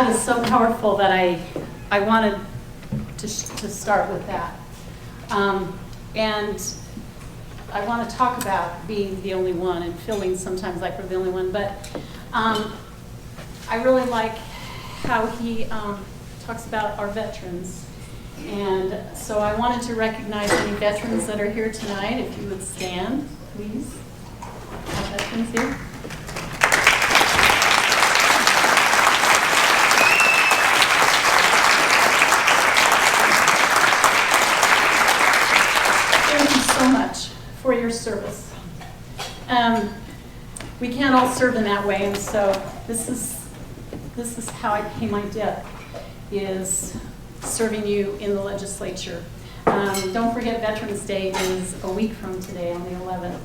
that is so powerful that I wanted to start with that. And I want to talk about being the only one and feeling sometimes like we're the only one, but I really like how he talks about our veterans. And so I wanted to recognize any veterans that are here tonight. If you would stand, please. Our veterans here. Thank you so much for your service. We can't all serve in that way, and so this is how I pay my debt, is serving you in the legislature. Don't forget Veterans Day is a week from today on the 11th.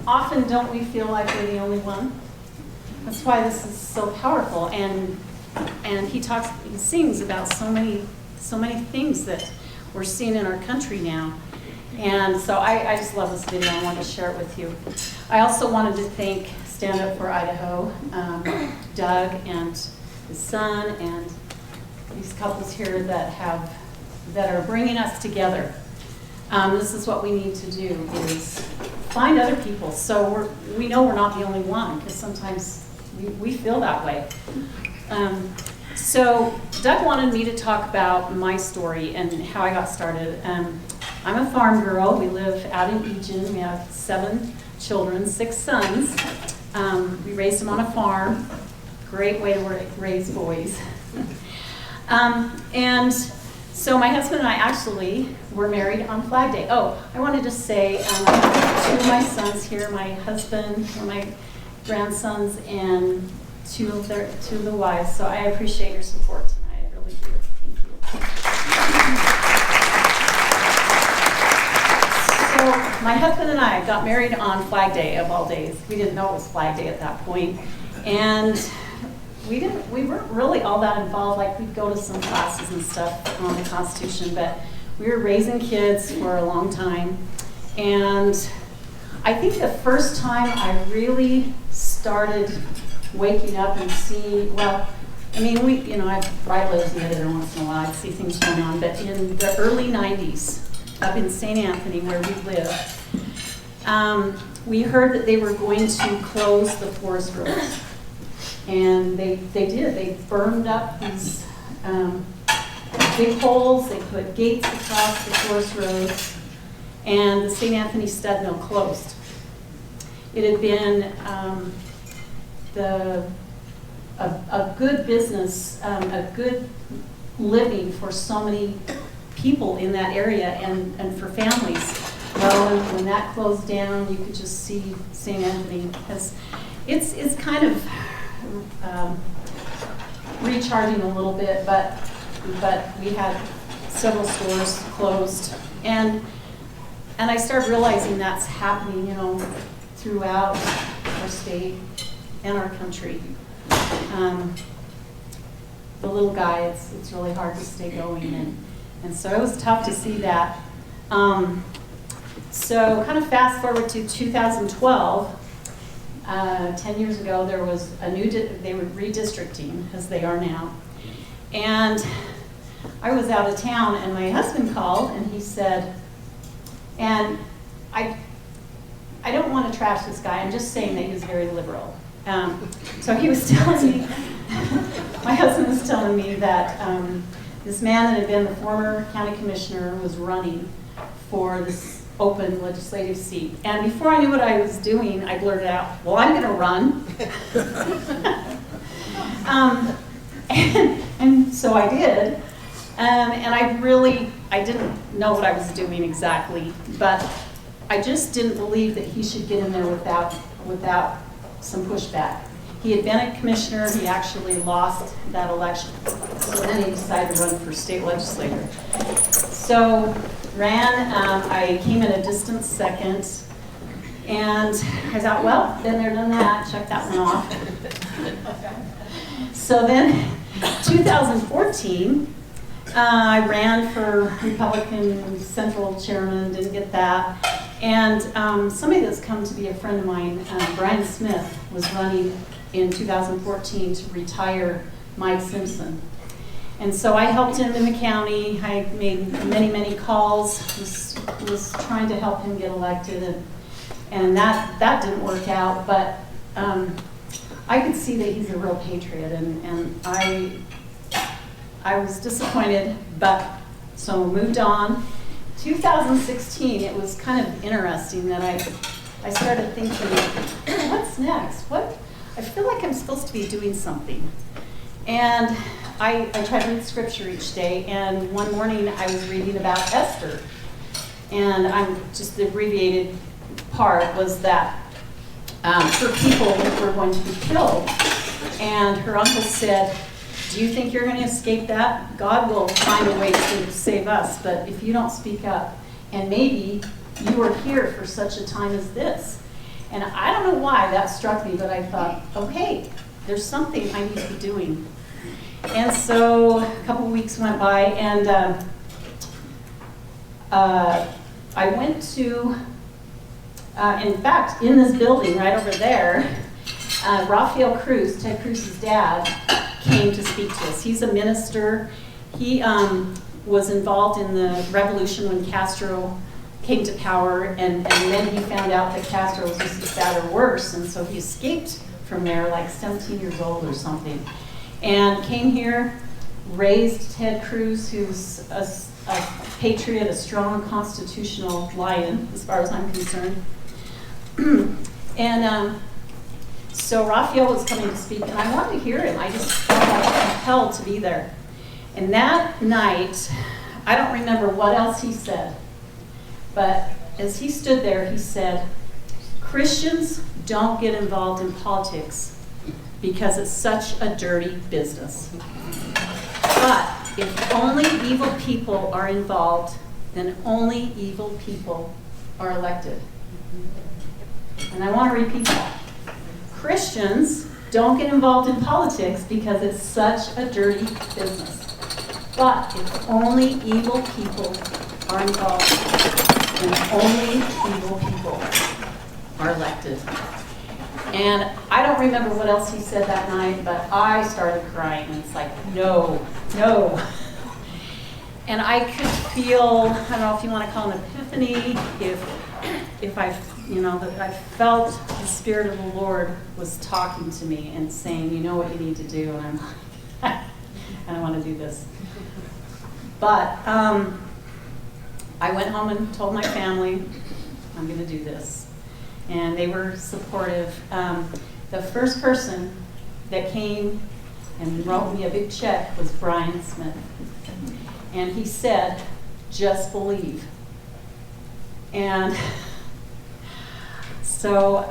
Often don't we feel like we're the only one? That's why this is so powerful, and he sings about so many things that we're seeing in our country now. And so I just love this video. I wanted to share it with you. I also wanted to thank Stand Up for Idaho, Doug and his son, and these couples here that are bringing us together. This is what we need to do, is find other people so we know we're not the only one, because sometimes we feel that way. So Doug wanted me to talk about my story and how I got started. I'm a farm girl. We live out in Egan. We have 7 children, 6 sons. We raised them on a farm. Great way to raise boys. And so my husband and I actually were married on Flag Day. Oh, I wanted to say, I have 2 of my sons here, my husband, one of my grandsons, and 2 of the wives. So I appreciate your support tonight. I really do. Thank you. So my husband and I got married on Flag Day of all days. We didn't know it was Flag Day at that point. And we weren't really all that involved. Like, we'd go to some classes and stuff on the Constitution, but we were raising kids for a long time. And I think the first time I really started waking up and seeing, well, I mean, I'd write letters to the editor once in a while. I'd see things going on. But in the early 90s, up in St. Anthony, where we live, we heard that they were going to close the forest roads. And they did. They burned up these big holes. They put gates across the forest roads. And the St. Anthony stud mill closed. It had been a good business, a good living for so many people in that area and for families. Well, when that closed down, you could just see St. Anthony. It's kind of recharging a little bit, but we had several stores closed, and I started realizing that's happening, throughout our state and our country. The little guy, it's really hard to stay going, and so it was tough to see that. So kind of fast forward to 2012. 10 years ago, there was they were redistricting, as they are now. And I was out of town, and my husband called, and he said, and I don't want to trash this guy, I'm just saying that he was very liberal. So he was telling me, my husband was telling me that this man that had been the former county commissioner was running for this open legislative seat. And before I knew what I was doing, I blurted out, well, I'm going to run. And so I did. And I didn't know what I was doing exactly, but I just didn't believe that he should get in there without some pushback. He had been a commissioner. He actually lost that election. So then he decided to run for state legislator. So ran, I came in a distant second, and I thought, well, been there, done that, check that one off. So then, 2014, I ran for Republican Central Chairman, didn't get that. And somebody that's come to be a friend of mine, Brian Smith, was running in 2014 to retire Mike Simpson. And so I helped him in the county. I made many, many calls, was trying to help him get elected, and that didn't work out, but I could see that he's a real patriot, and I was disappointed, but so moved on. 2016, it was kind of interesting that I started thinking, what's next? I feel like I'm supposed to be doing something. And I try to read scripture each day, and one morning I was reading about Esther. And just the abbreviated part was that her people were going to be killed. And her uncle said, do you think you're going to escape that? God will find a way to save us, but if you don't speak up, and maybe you are here for such a time as this. And I don't know why that struck me, but I thought, okay, there's something I need to be doing. And so a couple of weeks went by, and I went to, in fact, in this building right over there, Raphael Cruz, Ted Cruz's dad, came to speak to us. He's a minister. He was involved in the revolution when Castro came to power, and then he found out that Castro was just as bad or worse, and so he escaped from there, like 17 years old or something, and came here, raised Ted Cruz, who's a patriot, a strong constitutional lion, as far as I'm concerned. And so Raphael was coming to speak, and I wanted to hear him. I just felt like compelled to be there. And that night, I don't remember what else he said, but as he stood there, he said, Christians don't get involved in politics because it's such a dirty business. But if only evil people are involved, then only evil people are elected. And I want to repeat that. Christians don't get involved in politics because it's such a dirty business. But if only evil people are involved, then only evil people are elected. And I don't remember what else he said that night, but I started crying. And it's like, no. And I could feel, I don't know if you want to call it an epiphany, if that I felt the Spirit of the Lord was talking to me and saying, you know what you need to do, and I'm like, I don't want to do this. But I went home and told my family, I'm going to do this. And they were supportive. The first person that came and wrote me a big check was Brian Smith. And he said, just believe. And so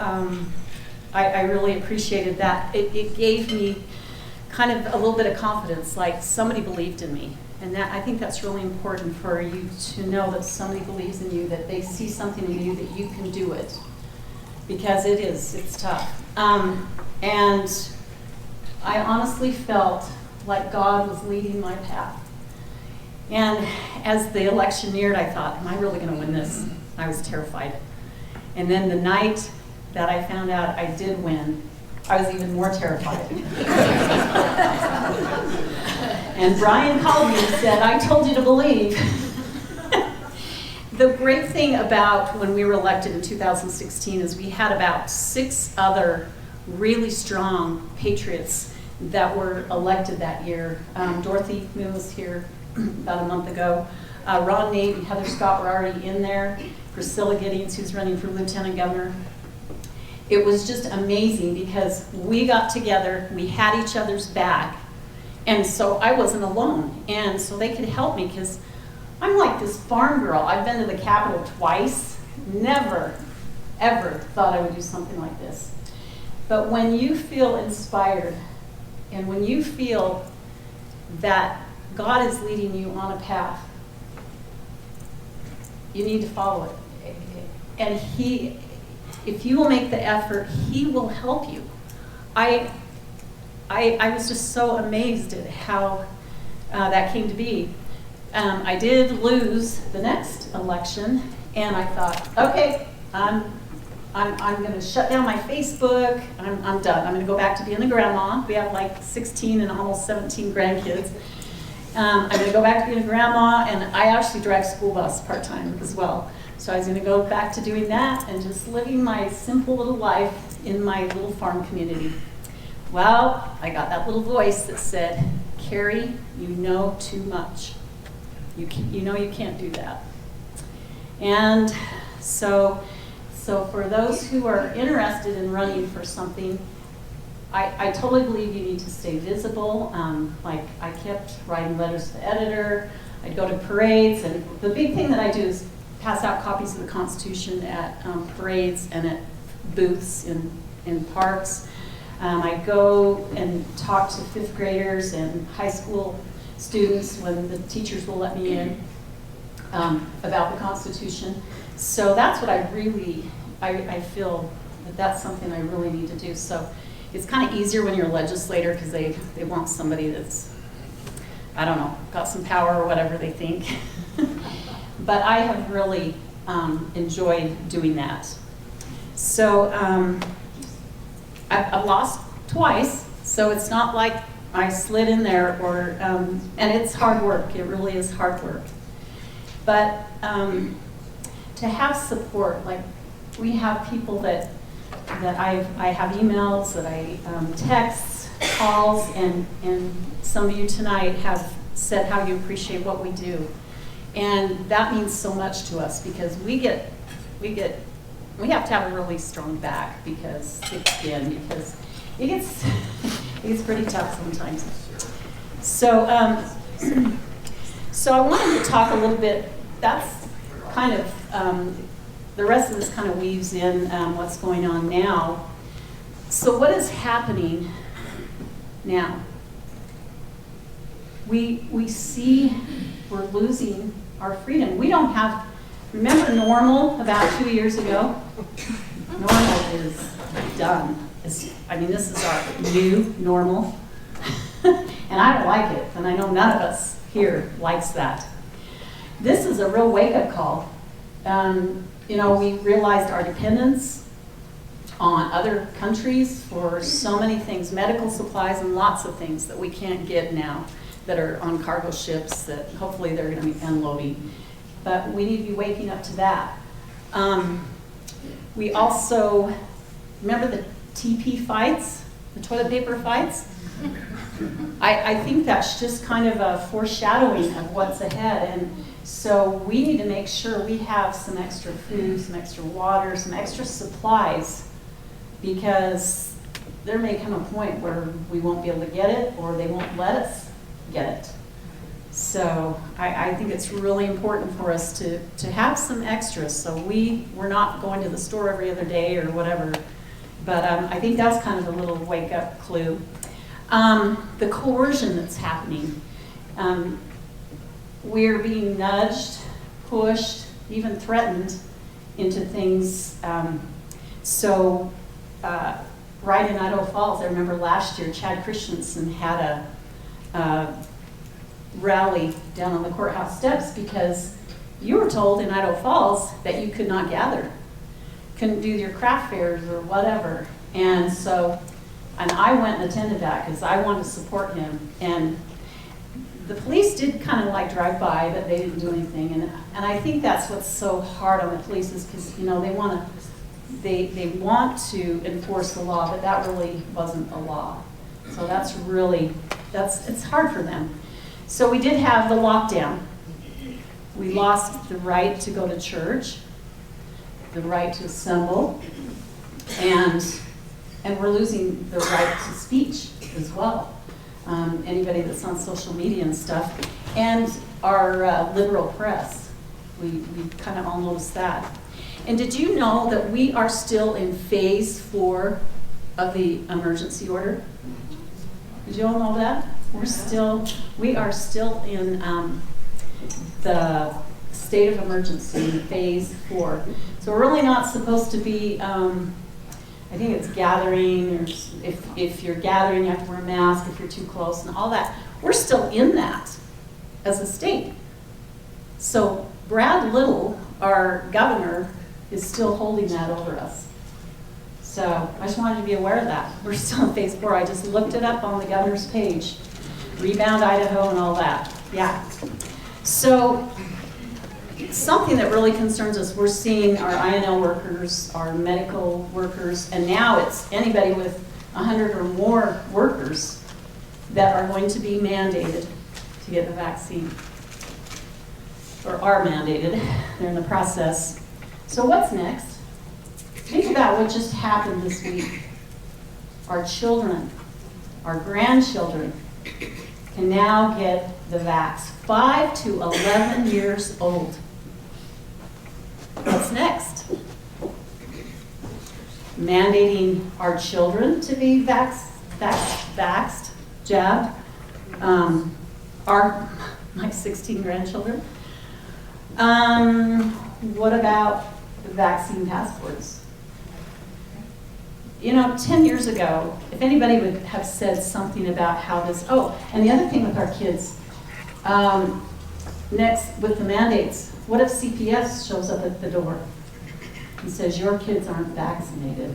I really appreciated that. It gave me kind of a little bit of confidence, like somebody believed in me. And that, I think that's really important for you to know that somebody believes in you, that they see something in you, that you can do it. Because it's tough. And I honestly felt like God was leading my path. And as the election neared, I thought, am I really going to win this? I was terrified. And then the night that I found out I did win, I was even more terrified. And Brian called me and said, I told you to believe. The great thing about when we were elected in 2016 is we had about 6 other really strong patriots that were elected that year. Dorothy Moon was here about a month ago. Ron Nate and Heather Scott were already in there. Priscilla Giddings, who's running for lieutenant governor. It was just amazing because we got together, we had each other's back, and so I wasn't alone. And so they could help me because I'm like this farm girl. I've been to the Capitol twice. Never, ever thought I would do something like this. But when you feel inspired and when you feel that God is leading you on a path, you need to follow it. And if you will make the effort, He will help you. I was just so amazed at how that came to be. I did lose the next election, and I thought, okay, I'm I'm going to shut down my Facebook. I'm done. I'm going to go back to being a grandma. We have like 16 and almost 17 grandkids. I'm going to go back to being a grandma, and I actually drive school bus part-time as well. So I was going to go back to doing that and just living my simple little life in my little farm community. Well, I got that little voice that said, Karey, you know too much. You know you can't do that. And so for those who are interested in running for something, I totally believe you need to stay visible. Like I kept writing letters to the editor. I'd go to parades, and the big thing that I do is pass out copies of the Constitution at parades and at booths in parks. I go and talk to fifth graders and high school students when the teachers will let me in about the Constitution. So that's what I feel that that's something I really need to do. So it's kind of easier when you're a legislator because they want somebody that's, I don't know, got some power or whatever they think. But I have really enjoyed doing that. So I've lost twice, so it's not like I slid in there, or and it's hard work. It really is hard work. But to have support, like we have people that I have emails, that I texts, calls, and some of you tonight have said how you appreciate what we do, and that means so much to us because we have to have a really strong back because it gets pretty tough sometimes. So I wanted to talk a little bit. That's kind of the rest of this kind of weaves in what's going on now. So what is happening now? We see we're losing our freedom. We don't have. Remember normal about 2 years ago? Normal is done. This is our new normal. And I don't like it, and I know none of us here likes that. This is a real wake-up call. We realized our dependence on other countries for so many things, medical supplies and lots of things that we can't get now that are on cargo ships that hopefully they're going to be unloading. But we need to be waking up to that. We also, remember the TP fights, the toilet paper fights? I think that's just kind of a foreshadowing of what's ahead. And so we need to make sure we have some extra food, some extra water, some extra supplies, because there may come a point where we won't be able to get it, or they won't let us get it. So I think it's really important for us to have some extras. So we're not going to the store every other day or whatever. But I think that's kind of a little wake-up clue. The coercion that's happening. We're being nudged, pushed, even threatened into things. Right in Idaho Falls, I remember last year, Chad Christensen had a rally down on the courthouse steps because you were told in Idaho Falls that you could not gather, couldn't do your craft fairs or whatever. And I went and attended that because I wanted to support him. And the police did kind of like drive by, but they didn't do anything. And I think that's what's so hard on the police is because they want to enforce the law, but that really wasn't a law. So it's hard for them. So we did have the lockdown. We lost the right to go to church, the right to assemble, and we're losing the right to speech as well. Anybody that's on social media and stuff, and our liberal press. We kind of all noticed that. And did you know that we are still in phase 4 of the emergency order? Did you all know that? We are still in the state of emergency, phase 4. So we're really not supposed to be, I think it's gathering, or if you're gathering, you have to wear a mask if you're too close and all that. We're still in that as a state. So Brad Little, our governor, is still holding that over us. So I just wanted you to be aware of that. We're still in phase 4. I just looked it up on the governor's page. Rebound Idaho and all that. Yeah. So something that really concerns us, we're seeing our INL workers, our medical workers, and now it's anybody with 100 or more workers that are going to be mandated to get the vaccine, or are mandated. They're in the process. So what's next? Think about what just happened this week. Our children, our grandchildren can now get the vax, 5 to 11 years old. What's next? Mandating our children to be vaxxed, jabbed. My 16 grandchildren. What about vaccine passports? 10 years ago, if anybody would have said something about how this, and the other thing with our kids, next with the mandates, what if CPS shows up at the door and says your kids aren't vaccinated?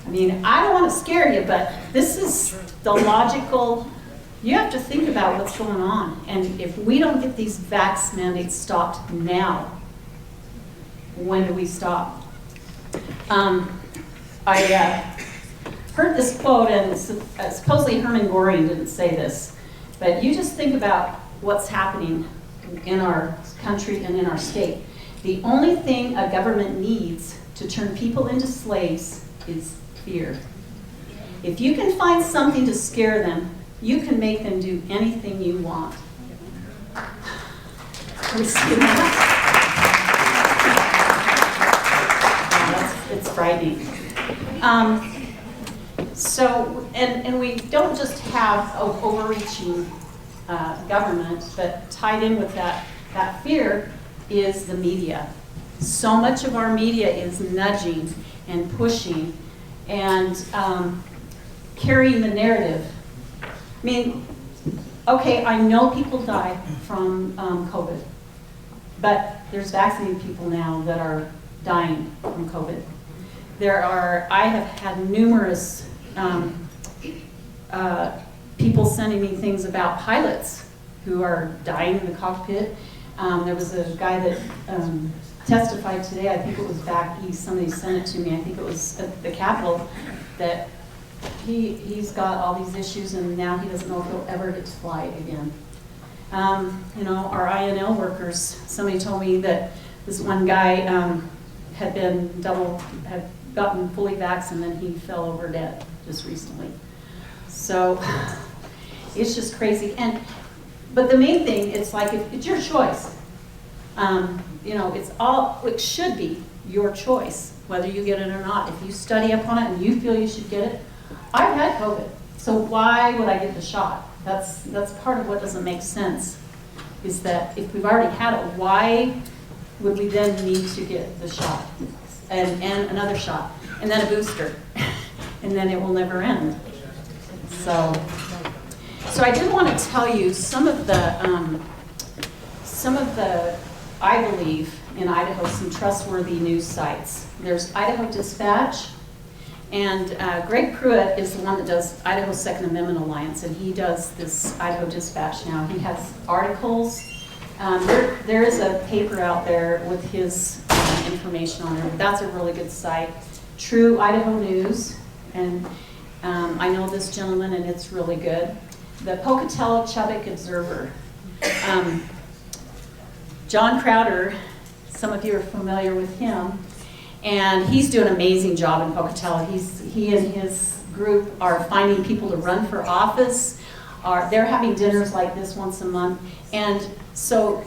I mean, I don't want to scare you, but this is the logical, you have to think about what's going on. And if we don't get these vax mandates stopped now, when do we stop? I heard this quote, and supposedly Herman Goring didn't say this, but you just think about what's happening in our country and in our state. The only thing a government needs to turn people into slaves is fear. If you can find something to scare them, you can make them do anything you want. Are we seeing that? It's frightening. And we don't just have an overreaching government, but tied in with that fear is the media. So much of our media is nudging and pushing and carrying the narrative. I mean, okay, I know people die from COVID, but there's vaccinated people now that are dying from COVID. I have had numerous people sending me things about pilots who are dying in the cockpit. There was a guy that testified today, I think it was back east, somebody sent it to me, I think it was at the Capitol, that he's got all these issues and now he doesn't know if he'll ever get to fly again. Our INL workers, somebody told me that this one guy had gotten fully vaxxed and then he fell over dead just recently. So it's just crazy. But the main thing, it's like, it's your choice. It should be your choice, whether you get it or not. If you study up on it and you feel you should get it, I've had COVID, so why would I get the shot? That's part of what doesn't make sense, is that if we've already had it, why would we then need to get the shot and another shot and then a booster and then it will never end. So I did want to tell you some of the I believe in Idaho, some trustworthy news sites. There's Idaho Dispatch, and Greg Pruitt is the one that does Idaho Second Amendment Alliance, and he does this Idaho Dispatch now. He has articles. There is a paper out there with his information on there. That's a really good site. True Idaho News, and I know this gentleman, and it's really good. The Pocatello-Chubbuck Observer. John Crowder, some of you are familiar with him, and he's doing an amazing job in Pocatello. He and his group are finding people to run for office. They're having dinners like this once a month, and so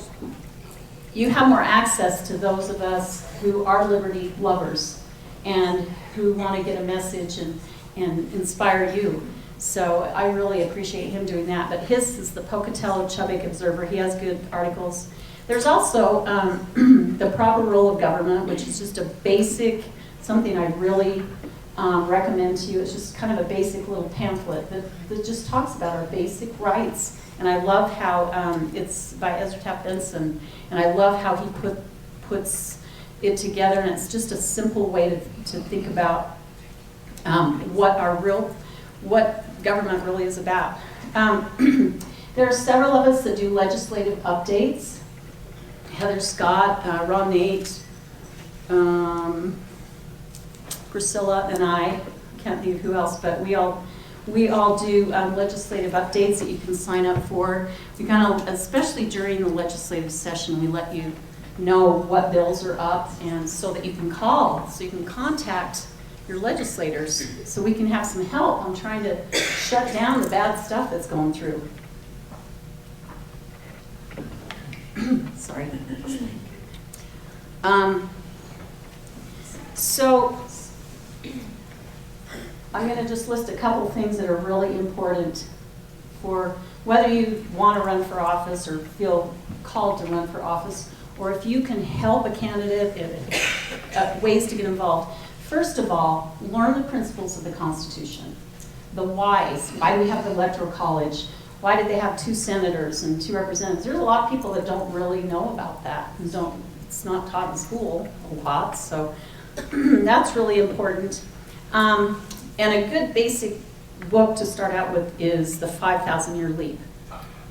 you have more access to those of us who are liberty lovers and who want to get a message and inspire you. So I really appreciate him doing that. But his is the Pocatello-Chubbuck Observer. He has good articles. There's also The Proper Role of Government, which is just a basic, something I really recommend to you. It's just kind of a basic little pamphlet that just talks about our basic rights. And I love how it's by Ezra Taft Benson, and I love how he puts it together, and it's just a simple way to think about what government really is about. There are several of us that do legislative updates. Heather Scott, Ron Nate, Priscilla, and I can't think of who else, but we all do legislative updates that you can sign up for. We kind of, especially during the legislative session, we let you know what bills are up, and so that you can call, so you can contact your legislators, so we can have some help on trying to shut down the bad stuff that's going through. Sorry. So I'm going to just list a couple things that are really important for whether you want to run for office or feel called to run for office, or if you can help a candidate, ways to get involved. First of all, learn the principles of the Constitution. The whys. Why do we have the Electoral College? Why did they have 2 senators and 2 representatives? There's a lot of people that don't really know about that. It's not taught in school a lot, so that's really important. And a good basic book to start out with is The 5,000-Year Leap.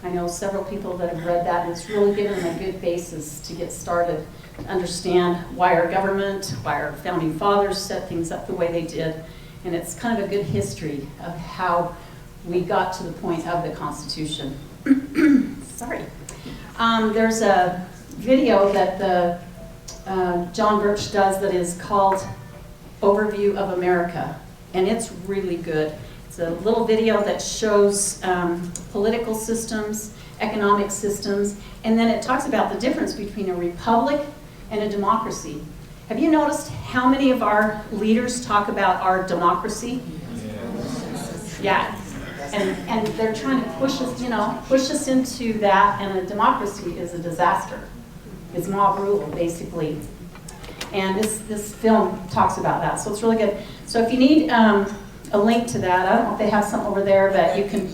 I know several people that have read that, and it's really given them a good basis to get started, to understand why our government, why our founding fathers set things up the way they did. And it's kind of a good history of how we got to the point of the Constitution. Sorry. There's a video that John Birch does that is called Overview of America, and it's really good. It's a little video that shows political systems, economic systems, and then it talks about the difference between a republic and a democracy. Have you noticed how many of our leaders talk about our democracy? Yeah. And they're trying to push us into that, and a democracy is a disaster. It's mob rule, basically. And this film talks about that, so it's really good. So if you need a link to that, I don't know if they have something over there, but you can.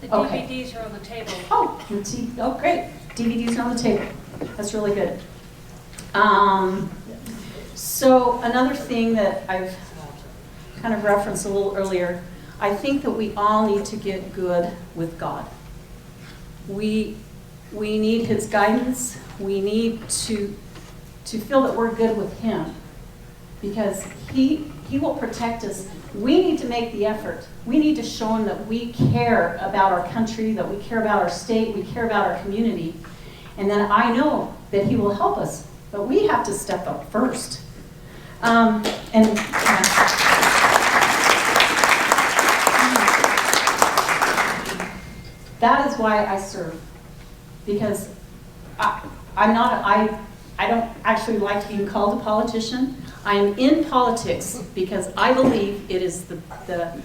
The DVDs are on the table. Oh, great. DVDs are on the table. That's really good. So another thing that I've kind of referenced a little earlier, I think that we all need to get good with God. We need His guidance. We need to feel that we're good with Him, because He will protect us. We need to make the effort. We need to show Him that we care about our country, that we care about our state, we care about our community, and then I know that He will help us. But we have to step up first. That is why I serve, because I don't actually like being called a politician. I am in politics because I believe it is the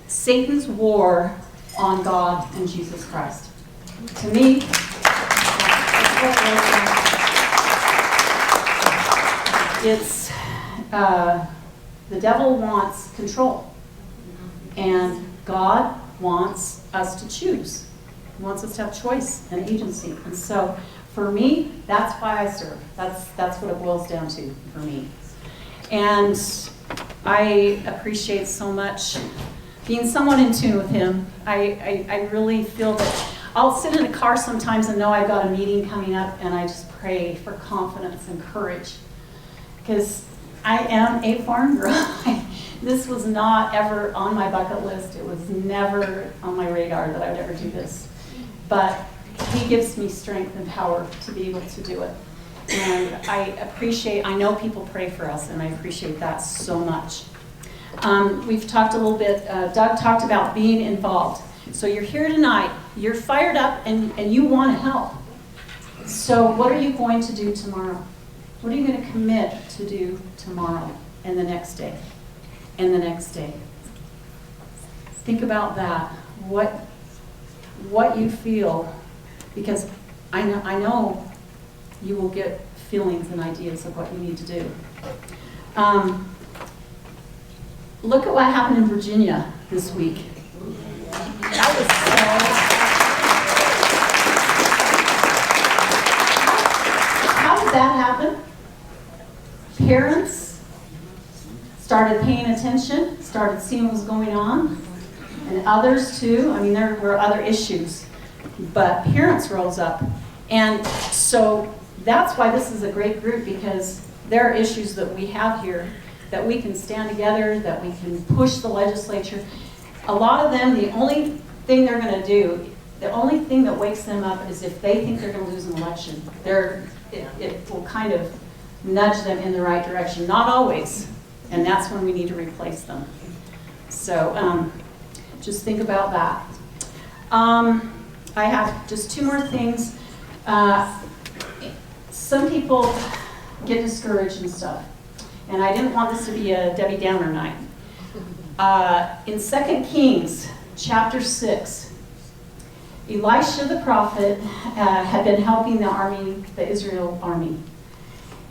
Satan's war on God and Jesus Christ. To me, it's the devil wants control, and God wants us to choose. He wants us to have choice and agency. And so, for me, that's why I serve. That's what it boils down to for me. And I appreciate so much being someone in tune with Him. I really feel that I'll sit in a car sometimes and know I've got a meeting coming up, and I just pray for confidence and courage. Because I am a farm girl. This was not ever on my bucket list. It was never on my radar that I would ever do this. But He gives me strength and power to be able to do it. And I know people pray for us, and I appreciate that so much. We've talked a little bit, Doug talked about being involved. So you're here tonight, you're fired up, and you want to help. So what are you going to do tomorrow? What are you going to commit to do tomorrow and the next day and the next day? Think about that. What you feel, because I know you will get feelings and ideas of what you need to do. Look at what happened in Virginia this week. That was How did that happen? parents started paying attention, started seeing what was going on, and others too. I mean, there were other issues, but parents rose up. And so that's why this is a great group, because there are issues that we have here that we can stand together, that we can push the legislature. A lot of them, the only thing they're going to do, the only thing that wakes them up is if they think they're going to lose an election. It will kind of nudge them in the right direction. Not always, and that's when we need to replace them. So just think about that. I have just two more things. Some people get discouraged and stuff, and I didn't want this to be a Debbie Downer night. In 2 Kings chapter 6, Elisha the prophet had been helping the army, the Israel army,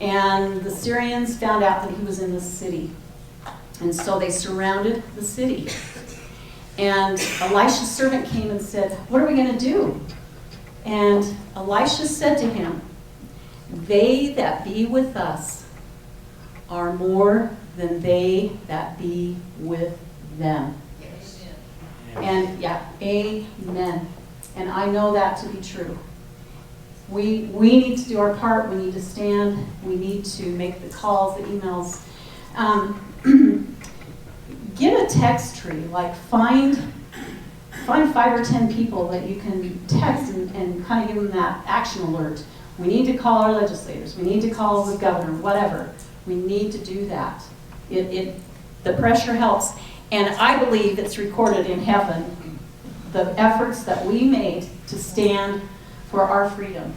and the Syrians found out that he was in the city, and so they surrounded the city. And Elisha's servant came and said, "What are we going to do?" And Elisha said to him, "They that be with us are more than they that be with them." And yeah, amen. And I know that to be true. We need to do our part. We need to stand. We need to make the calls, the emails. Get a text tree. Like find 5 or 10 people that you can text and kind of give them that action alert. We need to call our legislators. We need to call the governor, whatever. We need to do that. The pressure helps. And I believe it's recorded in heaven, the efforts that we made to stand for our freedom.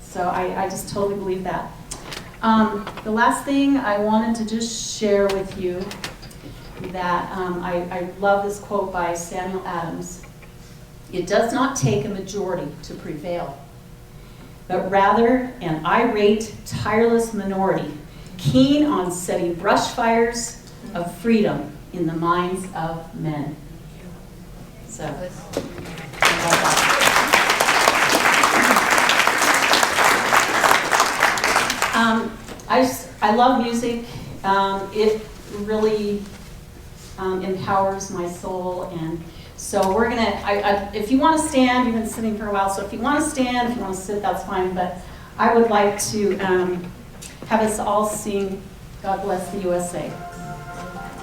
So I just totally believe that. The last thing I wanted to just share with you that I love this quote by Samuel Adams. "It does not take a majority to prevail, but rather an irate, tireless minority, keen on setting brush fires of freedom in the minds of men." So, I love music. It really empowers my soul, and so we're gonna. If you want to stand, you've been sitting for a while. So if you want to stand, if you want to sit, that's fine. But I would like to have us all sing "God Bless the USA."